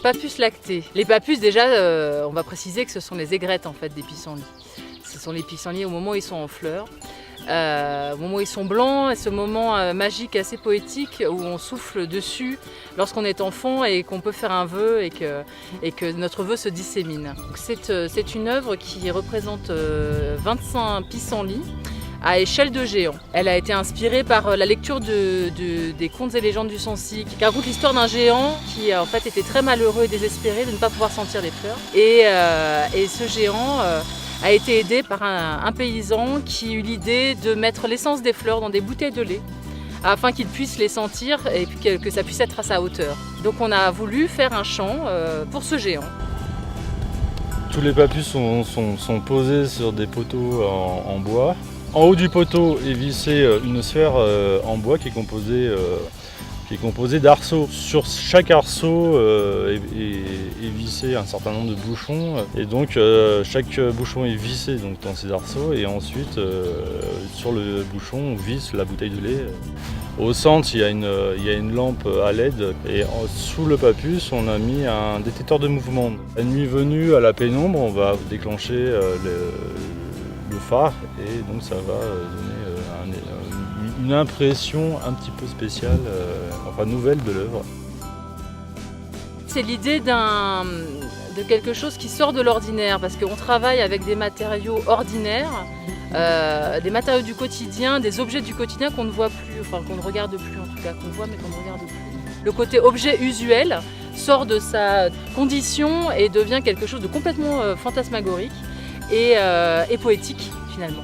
Papus lactée. Les papus, déjà, on va préciser que ce sont les aigrettes en fait des pissenlits. Ce sont les pissenlits au moment où ils sont en fleurs. Au moment où ils sont blancs, et ce moment magique assez poétique où on souffle dessus lorsqu'on est enfant et qu'on peut faire un vœu et que notre vœu se dissémine. C'est une œuvre qui représente 25 pissenlits à échelle de géant. Elle a été inspirée par la lecture des contes et légendes du Sancy qui raconte l'histoire d'un géant qui en fait était très malheureux et désespéré de ne pas pouvoir sentir les fleurs. Et ce géant a été aidé par un paysan qui eut l'idée de mettre l'essence des fleurs dans des bouteilles de lait afin qu'il puisse les sentir et que ça puisse être à sa hauteur. Donc on a voulu faire un chant pour ce géant. Tous les papus sont posés sur des poteaux en bois. En haut du poteau est vissée une sphère en bois qui est composée d'arceaux. Sur chaque arceau est vissé un certain nombre de bouchons et donc chaque bouchon est vissé donc, dans ces arceaux et ensuite sur le bouchon on visse la bouteille de lait. Au centre il y a une lampe à LED et sous le papus on a mis un détecteur de mouvement. La nuit venue à la pénombre on va déclencher le phare et donc ça va donner une impression un petit peu spéciale, nouvelle de l'œuvre. C'est l'idée de quelque chose qui sort de l'ordinaire parce qu'on travaille avec des matériaux ordinaires, des matériaux du quotidien, des objets du quotidien qu'on ne voit plus, enfin qu'on ne regarde plus en tout cas, qu'on voit mais qu'on ne regarde plus. Le côté objet usuel sort de sa condition et devient quelque chose de complètement fantasmagorique et poétique finalement.